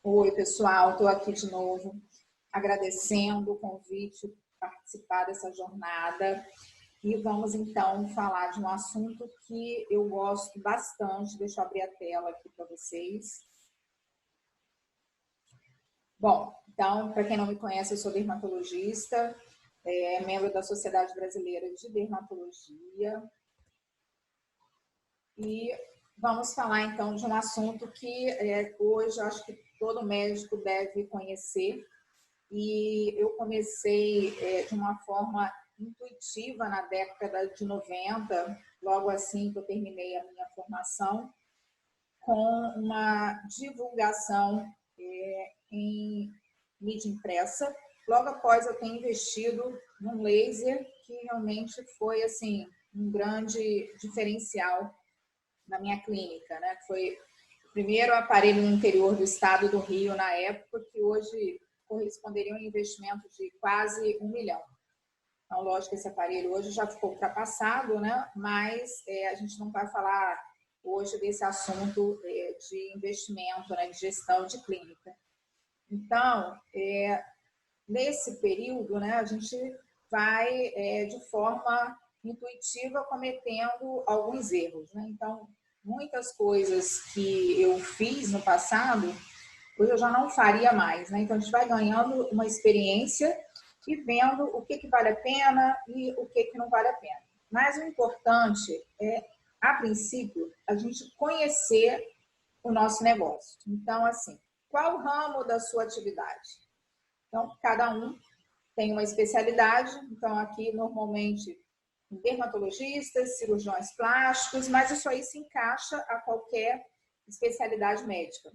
Oi, pessoal, estou aqui de novo agradecendo o convite para participar dessa jornada e vamos então falar de um assunto que eu gosto bastante. Deixa eu abrir a tela aqui para vocês. Bom, então, para quem não me conhece, eu sou dermatologista, membro da Sociedade Brasileira de Dermatologia e vamos falar então de um assunto que hoje eu acho que todo médico deve conhecer. E eu comecei de uma forma intuitiva na década de 90, logo assim que eu terminei a minha formação, com uma divulgação em mídia impressa. Logo após eu ter investido num laser, que realmente foi assim um grande diferencial na minha clínica, né? Foi o primeiro aparelho no interior do estado do Rio na época, que hoje corresponderia a um investimento de quase R$1 milhão. Então, lógico que esse aparelho hoje já ficou ultrapassado, né? Mas a gente não vai falar hoje desse assunto de investimento, né? De gestão de clínica. Então, nesse período, né? A gente vai de forma intuitiva cometendo alguns erros, né? Então, muitas coisas que eu fiz no passado, hoje eu já não faria mais, né? Então a gente vai ganhando uma experiência e vendo o que vale a pena e o que não vale a pena. Mas o importante é, a princípio, a gente conhecer o nosso negócio. Então, assim, qual o ramo da sua atividade? Então, cada um tem uma especialidade. Então, aqui, normalmente, dermatologistas, cirurgiões plásticos, mas isso aí se encaixa a qualquer especialidade médica.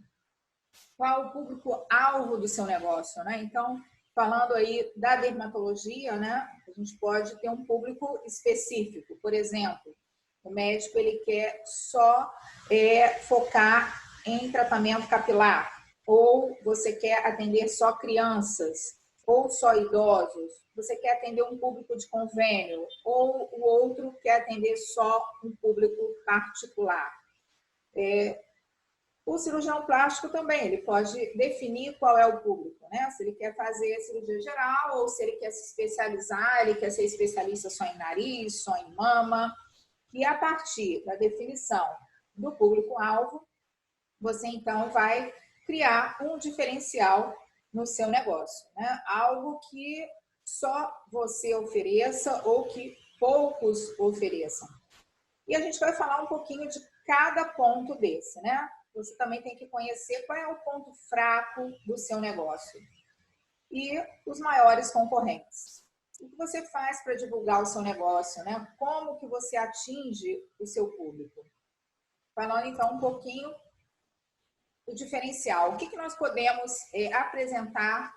Qual o público-alvo do seu negócio, né? Então, falando aí da dermatologia, né? A gente pode ter um público específico. Por exemplo, o médico ele quer só focar em tratamento capilar, ou você quer atender só crianças, ou só idosos. Você quer atender um público de convênio, ou o outro quer atender só um público particular. O cirurgião plástico também, ele pode definir qual é o público, né? Se ele quer fazer cirurgia geral ou se ele quer se especializar, ele quer ser especialista só em nariz, só em mama. E a partir da definição do público-alvo, você então vai criar um diferencial no seu negócio, né? Algo que só você ofereça ou que poucos ofereçam. E a gente vai falar um pouquinho de cada ponto desse, né? Você também tem que conhecer qual é o ponto fraco do seu negócio e os maiores concorrentes. O que você faz para divulgar o seu negócio, né? Como que você atinge o seu público? Falando então um pouquinho do diferencial. O que nós podemos apresentar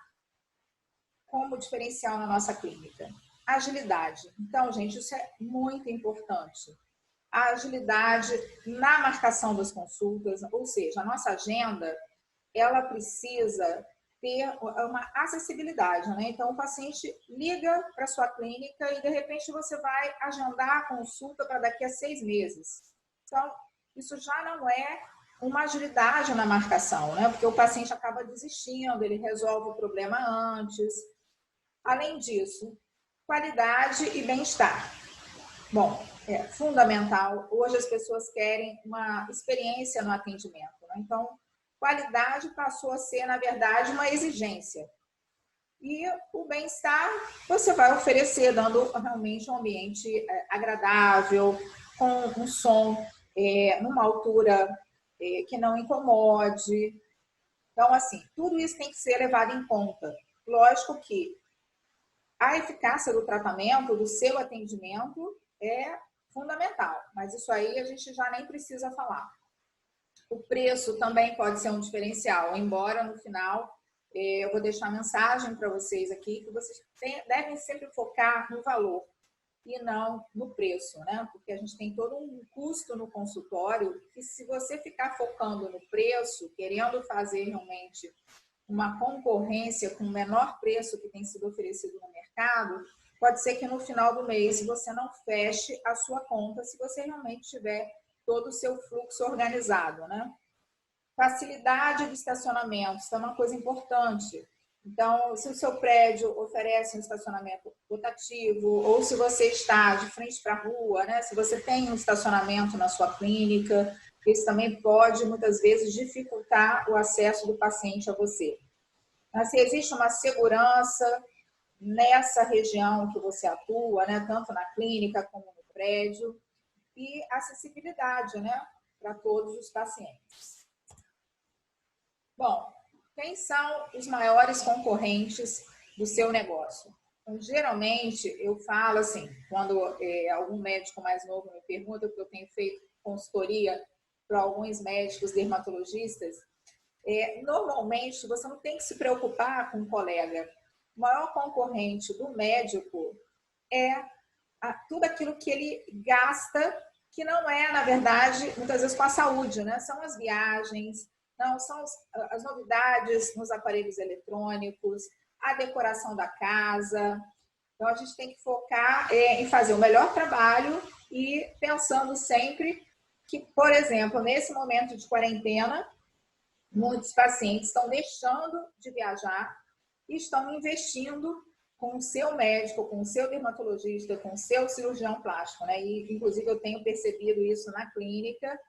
como diferencial na nossa clínica? Agilidade. Então, gente, isso é muito importante. A agilidade na marcação das consultas, ou seja, a nossa agenda, ela precisa ter uma acessibilidade, né? Então, o paciente liga para a sua clínica e, de repente, você vai agendar a consulta para daqui a 6 meses. Então, isso já não é uma agilidade na marcação, né? Porque o paciente acaba desistindo, ele resolve o problema antes. Além disso, qualidade e bem-estar. Bom, é fundamental. Hoje as pessoas querem uma experiência no atendimento, né? Então, qualidade passou a ser, na verdade, uma exigência. E o bem-estar você vai oferecer, dando realmente um ambiente agradável, com um som numa altura que não incomode. Então, assim, tudo isso tem que ser levado em conta. Lógico que a eficácia do tratamento, do seu atendimento, é fundamental, mas isso aí a gente já nem precisa falar. O preço também pode ser um diferencial, embora no final eu vou deixar mensagem para vocês aqui que vocês devem sempre focar no valor e não no preço, né? Porque a gente tem todo um custo no consultório que se você ficar focando no preço, querendo fazer realmente uma concorrência com o menor preço que tem sido oferecido no mercado, pode ser que no final do mês você não feche a sua conta se você realmente tiver todo o seu fluxo organizado, né? Facilidade de estacionamento, isso é uma coisa importante. Então, se o seu prédio oferece um estacionamento rotativo, ou se você está de frente para a rua, né? Se você tem um estacionamento na sua clínica, isso também pode, muitas vezes, dificultar o acesso do paciente a você. Mas se existe uma segurança nessa região que você atua, né? Tanto na clínica como no prédio, e acessibilidade, né? Para todos os pacientes. Bom, quem são os maiores concorrentes do seu negócio? Então, geralmente, eu falo assim, quando algum médico mais novo me pergunta, porque eu tenho feito consultoria para alguns médicos dermatologistas, normalmente você não tem que se preocupar com o colega. O maior concorrente do médico é tudo aquilo que ele gasta, que não é, na verdade, muitas vezes com a saúde, né? São as viagens, não, são as novidades nos aparelhos eletrônicos, a decoração da casa. Então, a gente tem que focar em fazer o melhor trabalho e pensando sempre que, por exemplo, nesse momento de quarentena, muitos pacientes estão deixando de viajar e estão investindo com o seu médico, com o seu dermatologista, com o seu cirurgião plástico, né? E, inclusive, eu tenho percebido isso na clínica,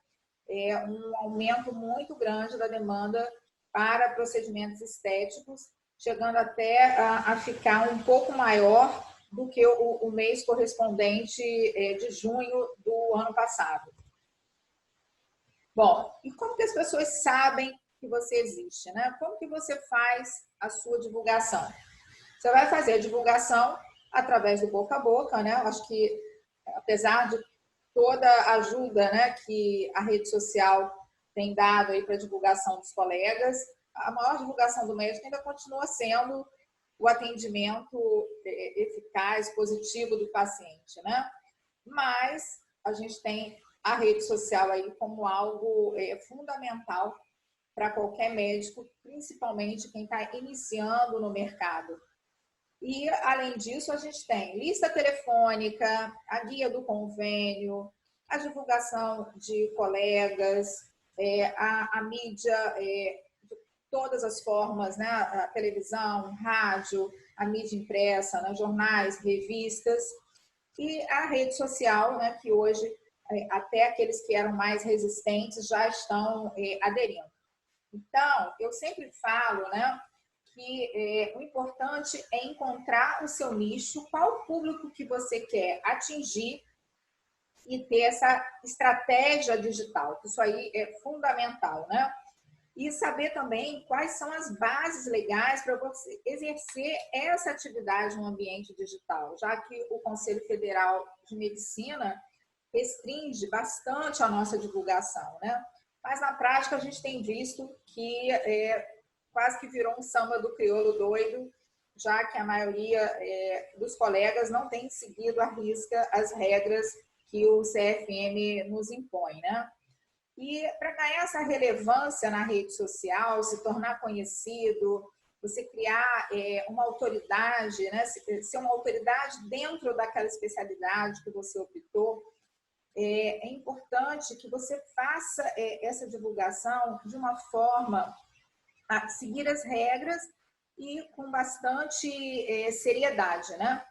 um aumento muito grande da demanda para procedimentos estéticos, chegando até a ficar um pouco maior do que o mês correspondente de junho do ano passado. Bom, e como que as pessoas sabem que você existe, né? Como que você faz a sua divulgação? Você vai fazer a divulgação através do boca a boca, né? Eu acho que, apesar de toda a ajuda, né, que a rede social tem dado aí para a divulgação dos colegas, a maior divulgação do médico ainda continua sendo o atendimento eficaz, positivo do paciente, né? Mas a gente tem a rede social aí como algo fundamental para qualquer médico, principalmente quem está iniciando no mercado. E, além disso, a gente tem lista telefônica, a guia do convênio, a divulgação de colegas, a mídia de todas as formas, né? A televisão, rádio, a mídia impressa, né? Jornais, revistas, e a rede social, né? Que hoje até aqueles que eram mais resistentes já estão aderindo. Então, eu sempre falo, né? Que o importante é encontrar o seu nicho, qual o público que você quer atingir e ter essa estratégia digital. Isso aí é fundamental, né? E saber também quais são as bases legais para você exercer essa atividade no ambiente digital, já que o Conselho Federal de Medicina restringe bastante a nossa divulgação, né? Mas na prática a gente tem visto que quase que virou um samba do crioulo doido, já que a maioria dos colegas não tem seguido à risca as regras que o CFM nos impõe, né? E para ganhar essa relevância na rede social, se tornar conhecido, você criar uma autoridade, né? Ser uma autoridade dentro daquela especialidade que você optou, é importante que você faça essa divulgação de uma forma a seguir as regras e com bastante seriedade, né?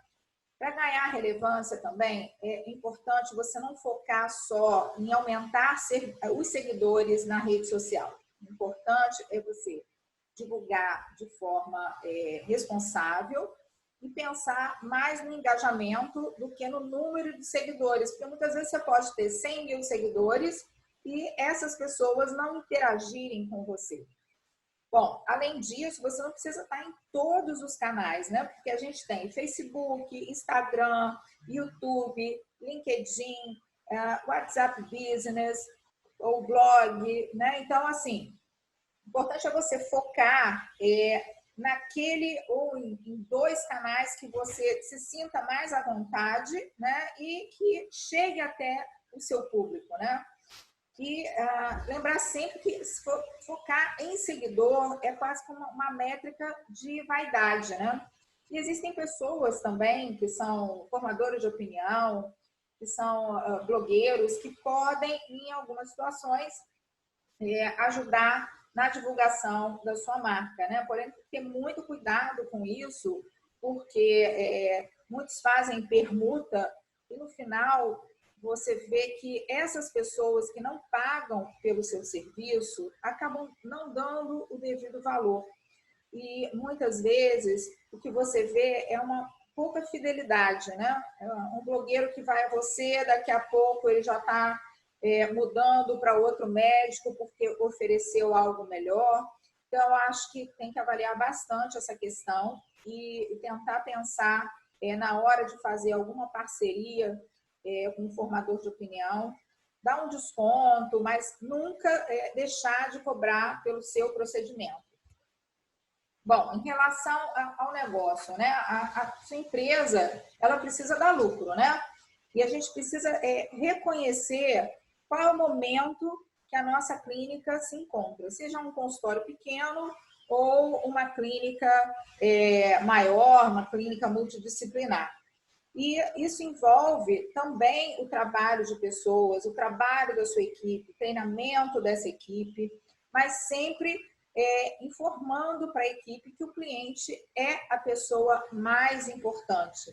Para ganhar relevância também, é importante você não focar só em aumentar os seguidores na rede social. O importante é você divulgar de forma responsável e pensar mais no engajamento do que no número de seguidores, porque muitas vezes você pode ter 100 mil seguidores e essas pessoas não interagirem com você. Bom, além disso, você não precisa estar em todos os canais, né? Porque a gente tem Facebook, Instagram, YouTube, LinkedIn, WhatsApp Business, ou blog, né? Então, assim, o importante é você focar naquele ou em 2 canais que você se sinta mais à vontade, né? E que chegue até o seu público, né? E lembrar sempre que focar em seguidor é quase como uma métrica de vaidade, né? E existem pessoas também que são formadores de opinião, que são blogueiros, que podem, em algumas situações, ajudar na divulgação da sua marca, né? Porém, tem que ter muito cuidado com isso, porque muitos fazem permuta e no final você vê que essas pessoas que não pagam pelo seu serviço acabam não dando o devido valor. E muitas vezes o que você vê é uma pouca fidelidade, né? Um blogueiro que vai a você, daqui a pouco ele já está mudando para outro médico porque ofereceu algo melhor. Então, eu acho que tem que avaliar bastante essa questão e tentar pensar na hora de fazer alguma parceria com um formador de opinião, dar um desconto, mas nunca deixar de cobrar pelo seu procedimento. Bom, em relação ao negócio, né? A sua empresa, ela precisa dar lucro, né? E a gente precisa reconhecer qual é o momento que a nossa clínica se encontra, seja um consultório pequeno ou uma clínica maior, uma clínica multidisciplinar. E isso envolve também o trabalho de pessoas, o trabalho da sua equipe, o treinamento dessa equipe, mas sempre informando para a equipe que o cliente é a pessoa mais importante.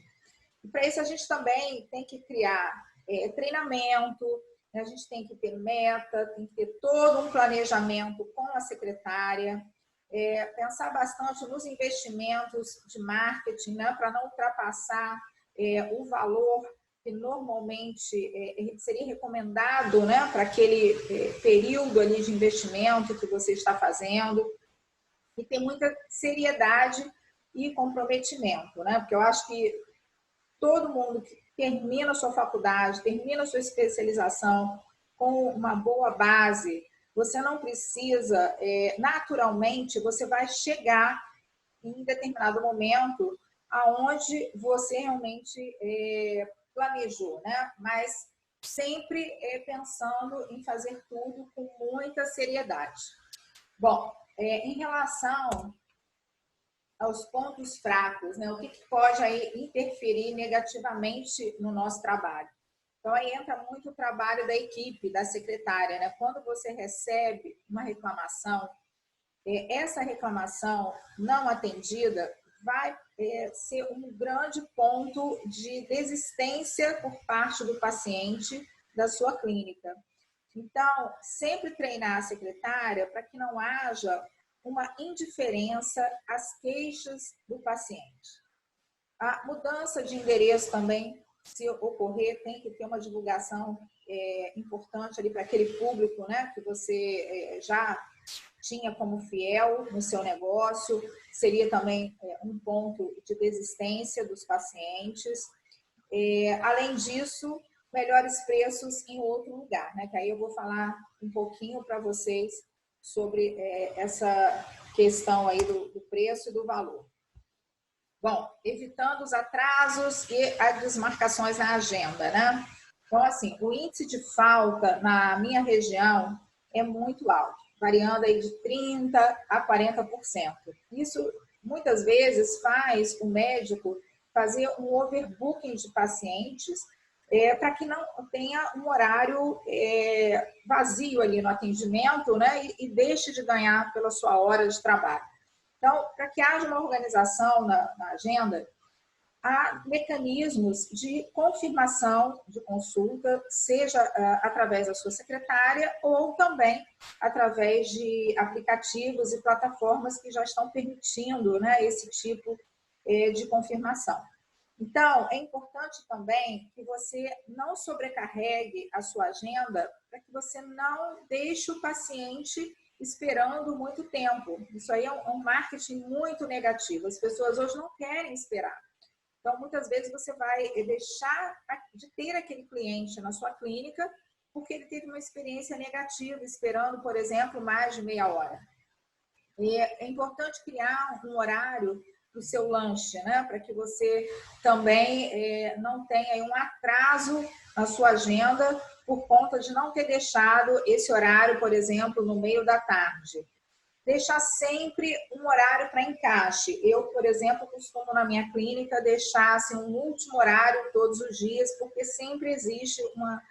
E para isso a gente também tem que criar treinamento, né? A gente tem que ter meta, tem que ter todo um planejamento com a secretária, pensar bastante nos investimentos de marketing, né? Para não ultrapassar o valor que normalmente seria recomendado, né, para aquele período ali de investimento que você está fazendo, e ter muita seriedade e comprometimento, né? Porque eu acho que todo mundo que termina a sua faculdade, termina a sua especialização com uma boa base, você não precisa, naturalmente, você vai chegar em determinado momento aonde você realmente planejou, né? Mas sempre pensando em fazer tudo com muita seriedade. Bom, em relação aos pontos fracos, né? O que pode aí interferir negativamente no nosso trabalho? Então, aí entra muito o trabalho da equipe, da secretária, né? Quando você recebe uma reclamação, essa reclamação não atendida vai ser um grande ponto de desistência por parte do paciente da sua clínica. Então, sempre treinar a secretária para que não haja uma indiferença às queixas do paciente. A mudança de endereço também, se ocorrer, tem que ter uma divulgação importante ali para aquele público, né, que você já tinha como fiel no seu negócio, seria também um ponto de desistência dos pacientes. Além disso, melhores preços em outro lugar, né? Que aí eu vou falar um pouquinho para vocês sobre essa questão aí do preço e do valor. Bom, evitando os atrasos e as desmarcações na agenda, né? Então, assim, o índice de falta na minha região é muito alto, variando aí de 30% a 40%. Isso, muitas vezes, faz o médico fazer um overbooking de pacientes para que não tenha um horário vazio ali no atendimento, né? E deixe de ganhar pela sua hora de trabalho. Então, para que haja uma organização na agenda, há mecanismos de confirmação de consulta, seja através da sua secretária ou também através de aplicativos e plataformas que já estão permitindo, né, esse tipo de confirmação. Então, é importante também que você não sobrecarregue a sua agenda para que você não deixe o paciente esperando muito tempo. Isso aí é um marketing muito negativo. As pessoas hoje não querem esperar. Então, muitas vezes você vai deixar de ter aquele cliente na sua clínica porque ele teve uma experiência negativa, esperando, por exemplo, mais de meia hora. E é importante criar um horário para o seu lanche, né? Para que você também não tenha um atraso na sua agenda por conta de não ter deixado esse horário, por exemplo, no meio da tarde. deixar sempre um horário para encaixe. Eu, por exemplo, costumo na minha clínica deixar assim, um último horário todos os dias, porque sempre existe uma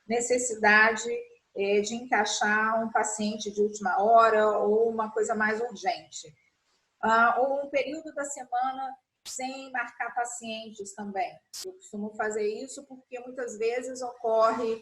necessidade de encaixar um paciente de última hora ou uma coisa mais urgente. Ou um período da semana sem marcar pacientes também. Eu costumo fazer isso porque muitas vezes ocorre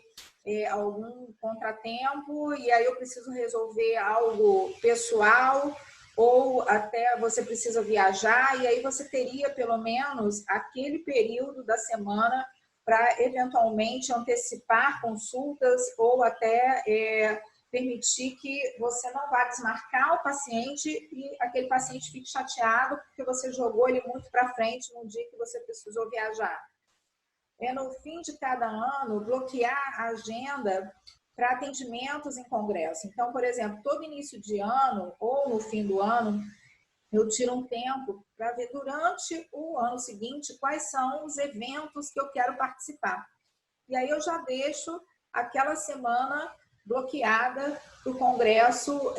algum contratempo e aí eu preciso resolver algo pessoal ou até você precisa viajar e aí você teria pelo menos aquele período da semana para eventualmente antecipar consultas ou até permitir que você não vá desmarcar o paciente e aquele paciente fique chateado porque você jogou ele muito para frente no dia que você precisou viajar. No fim de cada ano, bloquear a agenda para atendimentos em congresso. Então, por exemplo, todo início de ano ou no fim do ano, eu tiro um tempo para ver durante o ano seguinte quais são os eventos que eu quero participar. E aí eu já deixo aquela semana bloqueada para o congresso,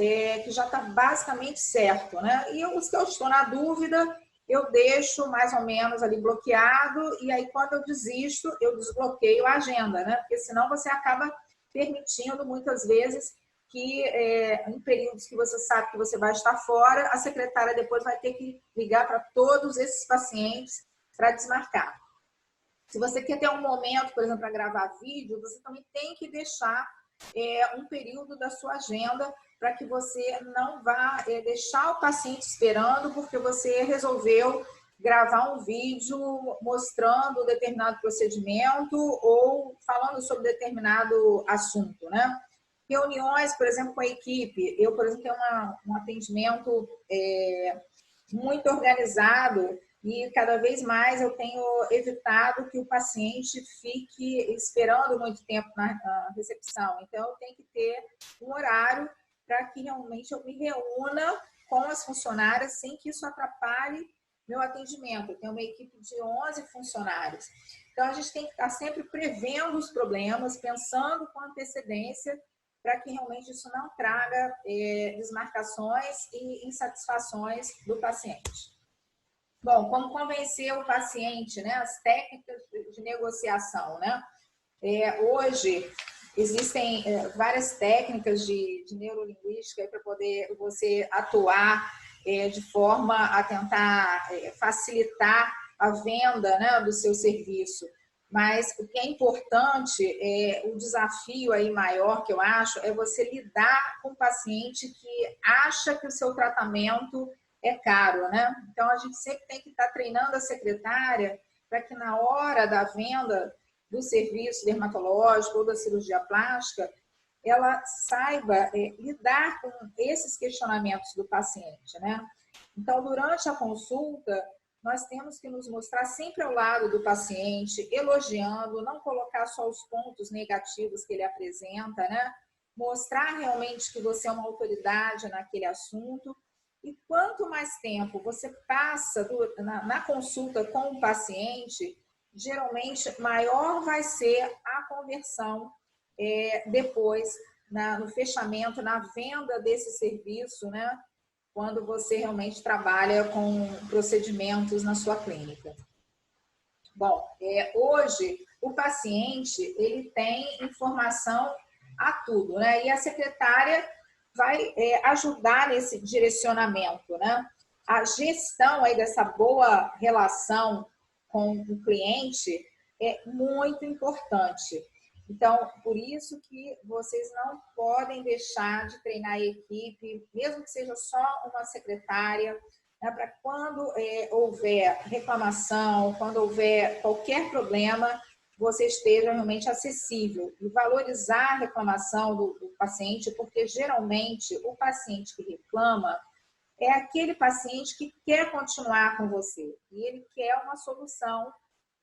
que já está basicamente certo, né? E os que eu estou na dúvida, eu deixo mais ou menos ali bloqueado, e aí quando eu desisto, eu desbloqueio a agenda, né? Porque senão você acaba permitindo muitas vezes que em períodos que você sabe que você vai estar fora, a secretária depois vai ter que ligar para todos esses pacientes para desmarcar. Se você quer ter um momento, por exemplo, para gravar vídeo, você também tem que deixar um período da sua agenda para que você não vá deixar o paciente esperando porque você resolveu gravar um vídeo mostrando determinado procedimento ou falando sobre determinado assunto, né? Reuniões, por exemplo, com a equipe. Eu, por exemplo, tenho um atendimento muito organizado e cada vez mais eu tenho evitado que o paciente fique esperando muito tempo na recepção. Então, eu tenho que ter um horário para que realmente eu me reúna com as funcionárias sem que isso atrapalhe meu atendimento. Eu tenho uma equipe de 11 funcionários. Então, a gente tem que estar sempre prevendo os problemas, pensando com antecedência para que realmente isso não traga desmarcações e insatisfações do paciente. Bom, como convencer o paciente, né? As técnicas de negociação, né? Hoje existem várias técnicas de neurolinguística para poder você atuar de forma a tentar facilitar a venda, né, do seu serviço. Mas o que é importante, o desafio aí maior que eu acho, é você lidar com o paciente que acha que o seu tratamento é caro, né? Então, a gente sempre tem que estar treinando a secretária para que na hora da venda do serviço dermatológico ou da cirurgia plástica, ela saiba lidar com esses questionamentos do paciente, né? Então, durante a consulta, nós temos que nos mostrar sempre ao lado do paciente, elogiando, não colocar só os pontos negativos que ele apresenta, né? Mostrar realmente que você é uma autoridade naquele assunto. E quanto mais tempo você passa na consulta com o paciente, geralmente maior vai ser a conversão depois no fechamento, na venda desse serviço, né? Quando você realmente trabalha com procedimentos na sua clínica. Bom, hoje o paciente ele tem informação a tudo, né? E a secretária vai ajudar nesse direcionamento, né? A gestão aí dessa boa relação com o cliente é muito importante. Então, por isso que vocês não podem deixar de treinar a equipe, mesmo que seja só uma secretária, né, para quando houver reclamação, quando houver qualquer problema, você esteja realmente acessível e valorizar a reclamação do paciente, porque geralmente o paciente que reclama é aquele paciente que quer continuar com você e ele quer uma solução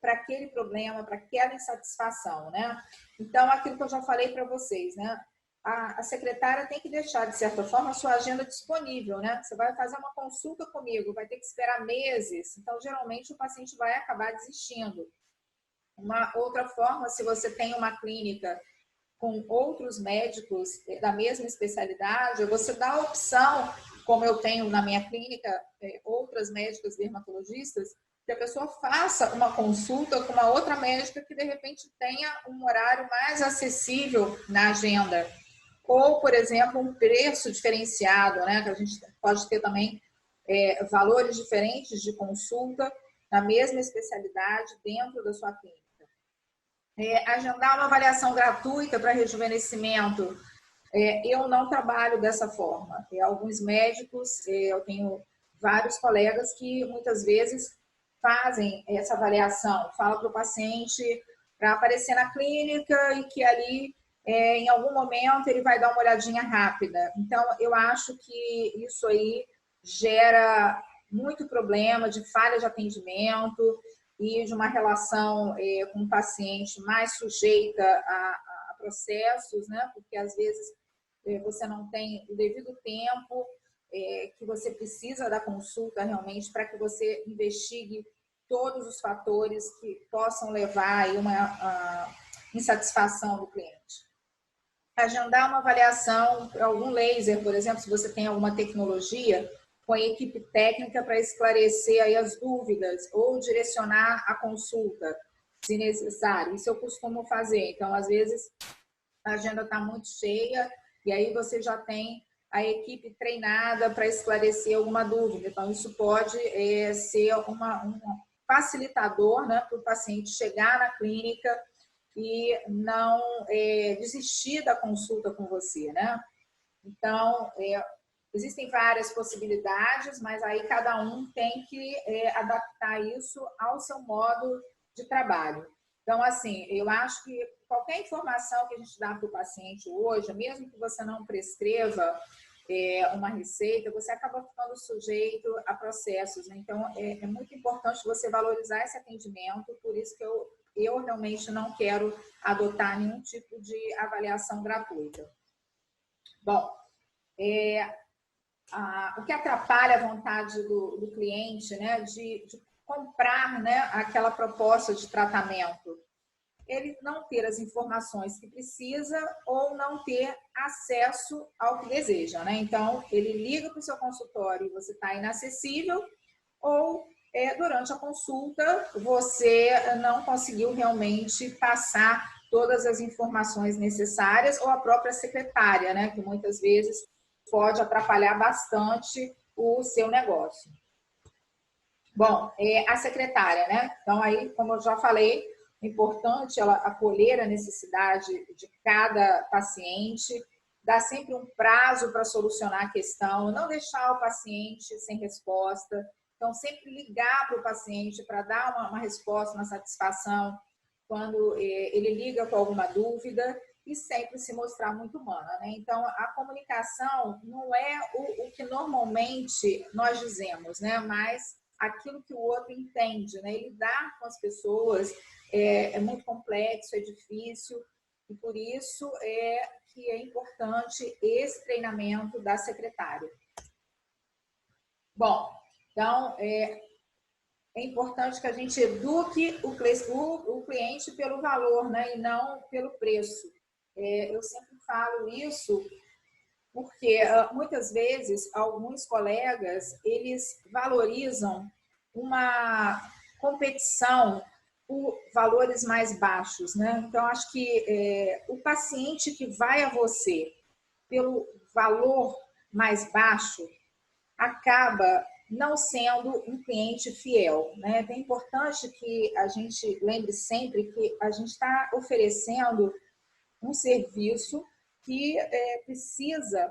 para aquele problema, para aquela insatisfação, né? Então, aquilo que eu já falei para vocês, né? A secretária tem que deixar, de certa forma, a sua agenda disponível, né? Você vai fazer uma consulta comigo, vai ter que esperar meses, então, geralmente, o paciente vai acabar desistindo. Uma outra forma, se você tem uma clínica com outros médicos da mesma especialidade, você dá a opção, como eu tenho na minha clínica, outras médicas dermatologistas, que a pessoa faça uma consulta com uma outra médica que, de repente, tenha um horário mais acessível na agenda. Ou, por exemplo, um preço diferenciado, né? Que a gente pode ter também valores diferentes de consulta na mesma especialidade dentro da sua clínica. Agendar uma avaliação gratuita para rejuvenescimento, eu não trabalho dessa forma. Alguns médicos, eu tenho vários colegas que muitas vezes fazem essa avaliação, fala para o paciente para aparecer na clínica e que ali, em algum momento, ele vai dar uma olhadinha rápida. Então, eu acho que isso aí gera muito problema de falha de atendimento e de uma relação com o paciente mais sujeita a processos, né? Porque às vezes você não tem o devido tempo que você precisa da consulta realmente para que você investigue todos os fatores que possam levar a uma insatisfação do cliente. Agendar uma avaliação para algum laser, por exemplo, se você tem alguma tecnologia, com a equipe técnica para esclarecer aí as dúvidas ou direcionar a consulta, se necessário. Isso eu costumo fazer. Então, às vezes, a agenda está muito cheia e aí você já tem a equipe treinada para esclarecer alguma dúvida. Então, isso pode ser um facilitador, né, para o paciente chegar na clínica e não desistir da consulta com você, né? Então, existem várias possibilidades, mas aí cada um tem que adaptar isso ao seu modo de trabalho. Então, assim, eu acho que qualquer informação que a gente dá para o paciente hoje, mesmo que você não prescreva uma receita, você acaba ficando sujeito a processos, né? Então, é muito importante você valorizar esse atendimento, por isso que eu realmente não quero adotar nenhum tipo de avaliação gratuita. Bom, o que atrapalha a vontade do cliente, né, de comprar, né, aquela proposta de tratamento? Ele não ter as informações que precisa ou não ter acesso ao que deseja, né? Então, ele liga para o seu consultório e você está inacessível, ou durante a consulta você não conseguiu realmente passar todas as informações necessárias, ou a própria secretária, né, que muitas vezes pode atrapalhar bastante o seu negócio. Bom, a secretária, né? Então, aí, como eu já falei, é importante ela acolher a necessidade de cada paciente, dar sempre um prazo para solucionar a questão, não deixar o paciente sem resposta. Então, sempre ligar para o paciente para dar uma resposta, uma satisfação quando ele liga com alguma dúvida, e sempre se mostrar muito humana, né? Então, a comunicação não é o que normalmente nós dizemos, né? Mas aquilo que o outro entende, né? E lidar com as pessoas é muito complexo, é difícil, e por isso que é importante esse treinamento da secretária. Bom, então, é importante que a gente eduque o cliente pelo valor, né? E não pelo preço. Eu sempre falo isso porque muitas vezes alguns colegas, eles valorizam uma competição por valores mais baixos, né? Então, acho que o paciente que vai a você pelo valor mais baixo acaba não sendo um cliente fiel, né? É importante que a gente lembre sempre que a gente está oferecendo um serviço que precisa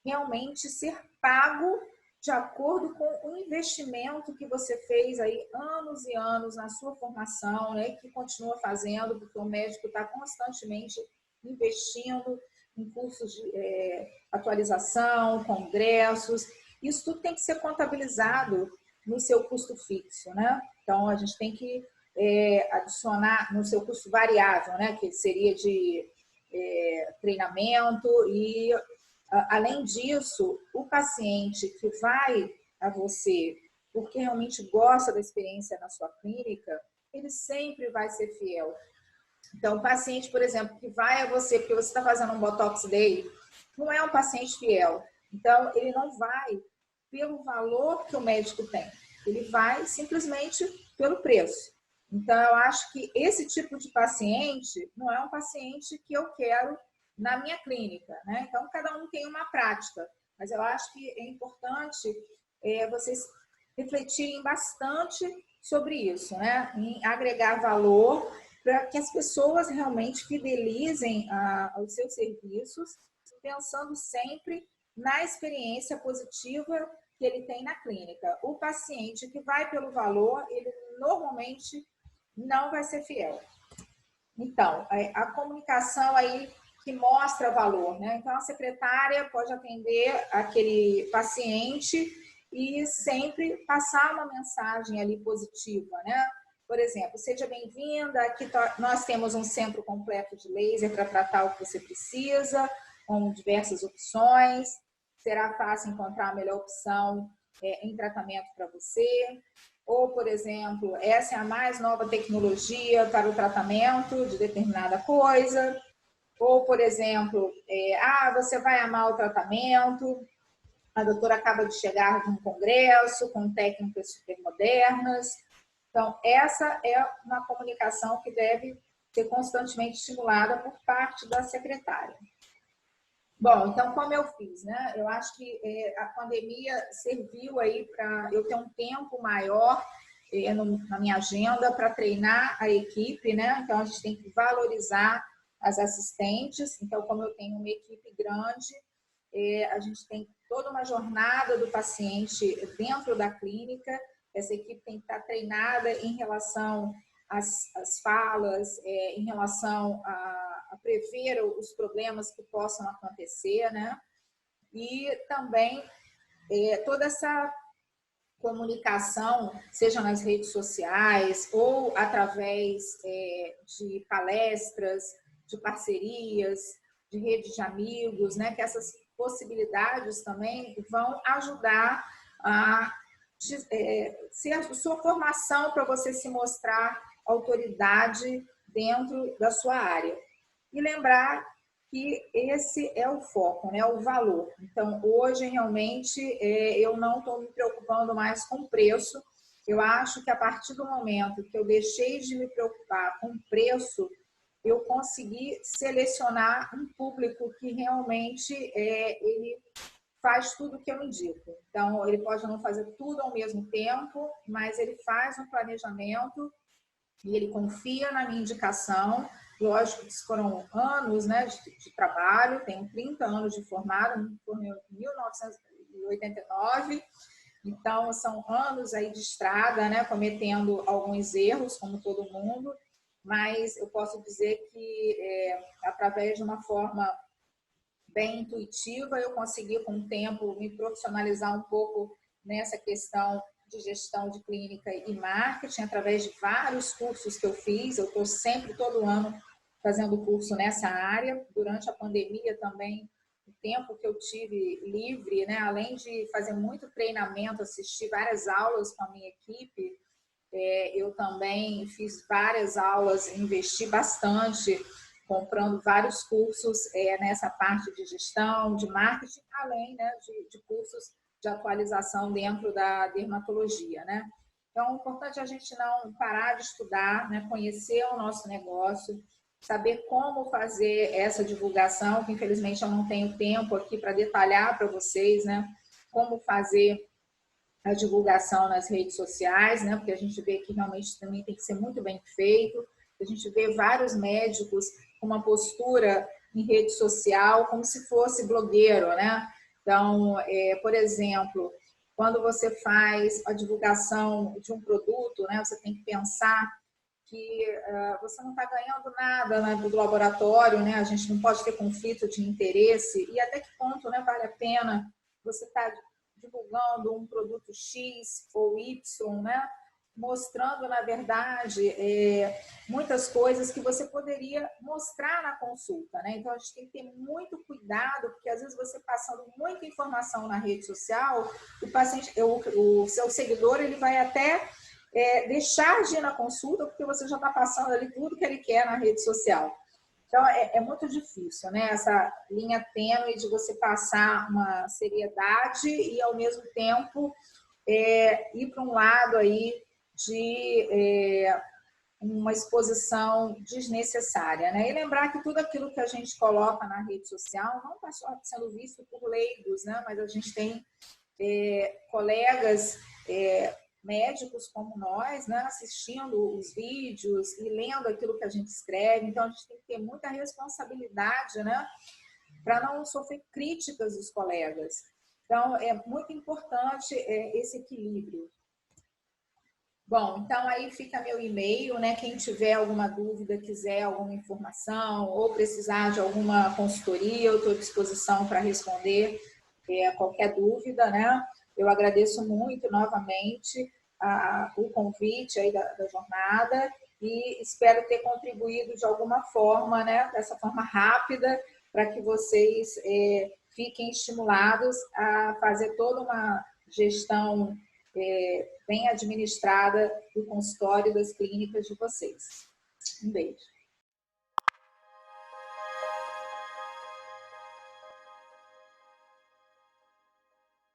realmente ser pago de acordo com o investimento que você fez aí anos e anos na sua formação, né, que continua fazendo, porque o médico está constantemente investindo em cursos de atualização, congressos. Isso tudo tem que ser contabilizado no seu custo fixo, né? Então, a gente tem que adicionar no seu custo variável, né, que seria de treinamento. E, além disso, o paciente que vai a você porque realmente gosta da experiência na sua clínica, ele sempre vai ser fiel. Então, o paciente, por exemplo, que vai a você porque você está fazendo um Botox Day, não é um paciente fiel. Então, ele não vai pelo valor que o médico tem. Ele vai simplesmente pelo preço. Então, eu acho que esse tipo de paciente não é um paciente que eu quero na minha clínica, né? Então, cada um tem uma prática. Mas eu acho que é importante vocês refletirem bastante sobre isso, né? Em agregar valor para que as pessoas realmente fidelizem os seus serviços, pensando sempre na experiência positiva que ele tem na clínica. O paciente que vai pelo valor, ele normalmente não vai ser fiel. Então, a comunicação aí que mostra valor, né? Então, a secretária pode atender aquele paciente e sempre passar uma mensagem ali positiva, né? Por exemplo, seja bem-vinda, aqui nós temos um centro completo de laser para tratar o que você precisa, com diversas opções, será fácil encontrar a melhor opção em tratamento para você. Ou, por exemplo, essa é a mais nova tecnologia para o tratamento de determinada coisa. Ou, por exemplo, você vai amar o tratamento, a doutora acaba de chegar de um congresso com técnicas super modernas. Então, essa é uma comunicação que deve ser constantemente estimulada por parte da secretária. Bom, então, como eu fiz, né? Eu acho que a pandemia serviu aí para eu ter um tempo maior na minha agenda para treinar a equipe, né? Então, a gente tem que valorizar as assistentes. Então, como eu tenho uma equipe grande, a gente tem toda uma jornada do paciente dentro da clínica. Essa equipe tem que estar treinada em relação às falas, em relação a prever os problemas que possam acontecer, né? E também toda essa comunicação, seja nas redes sociais ou através de palestras, de parcerias, de redes de amigos, né? Que essas possibilidades também vão ajudar a ser a sua formação para você se mostrar autoridade dentro da sua área. E lembrar que esse é o foco, né? O valor. Então, hoje, realmente, eu não estou me preocupando mais com o preço. Eu acho que a partir do momento que eu deixei de me preocupar com o preço, eu consegui selecionar um público que realmente ele faz tudo o que eu indico. Então, ele pode não fazer tudo ao mesmo tempo, mas ele faz um planejamento e ele confia na minha indicação. Lógico que foram anos, né, de trabalho, tenho 30 anos de formada, me formei em 1989, então são anos aí de estrada, né, cometendo alguns erros, como todo mundo, mas eu posso dizer que através de uma forma bem intuitiva, eu consegui com o tempo me profissionalizar um pouco nessa questão de gestão de clínica e marketing, através de vários cursos que eu fiz. Eu estou sempre, todo ano, fazendo curso nessa área. Durante a pandemia também, o tempo que eu tive livre, né, além de fazer muito treinamento, assistir várias aulas com a minha equipe, eu também fiz várias aulas, investi bastante, comprando vários cursos nessa parte de gestão, de marketing, além, né, de cursos de atualização dentro da dermatologia, né? Então, é importante a gente não parar de estudar, né, conhecer o nosso negócio, saber como fazer essa divulgação, que infelizmente eu não tenho tempo aqui para detalhar para vocês, né, como fazer a divulgação nas redes sociais, né? Porque a gente vê que realmente também tem que ser muito bem feito. A gente vê vários médicos com uma postura em rede social como se fosse blogueiro, né? Então, por exemplo, quando você faz a divulgação de um produto, né? Você tem que pensar que você não está ganhando nada, né, do laboratório, né? A gente não pode ter conflito de interesse e até que ponto, né, vale a pena você estar divulgando um produto X ou Y, né? Mostrando, na verdade, muitas coisas que você poderia mostrar na consulta, né? Então, a gente tem que ter muito cuidado, porque às vezes você passando muita informação na rede social, o paciente, o seu seguidor, ele vai até deixar de ir na consulta porque você já está passando ali tudo que ele quer na rede social. Então, é muito difícil, né? Essa linha tênue de você passar uma seriedade e, ao mesmo tempo, ir para um lado aí de uma exposição desnecessária, né? E lembrar que tudo aquilo que a gente coloca na rede social não está só sendo visto por leigos, né? Mas a gente tem colegas médicos como nós, né, assistindo os vídeos e lendo aquilo que a gente escreve. Então, a gente tem que ter muita responsabilidade, né, para não sofrer críticas dos colegas. Então, é muito importante esse equilíbrio. Bom, então aí fica meu e-mail, né? Quem tiver alguma dúvida, quiser alguma informação ou precisar de alguma consultoria, eu estou à disposição para responder qualquer dúvida, né? Eu agradeço muito novamente o convite aí da jornada e espero ter contribuído de alguma forma, né? Dessa forma rápida, para que vocês fiquem estimulados a fazer toda uma gestão bem administrada do consultório das clínicas de vocês. Um beijo.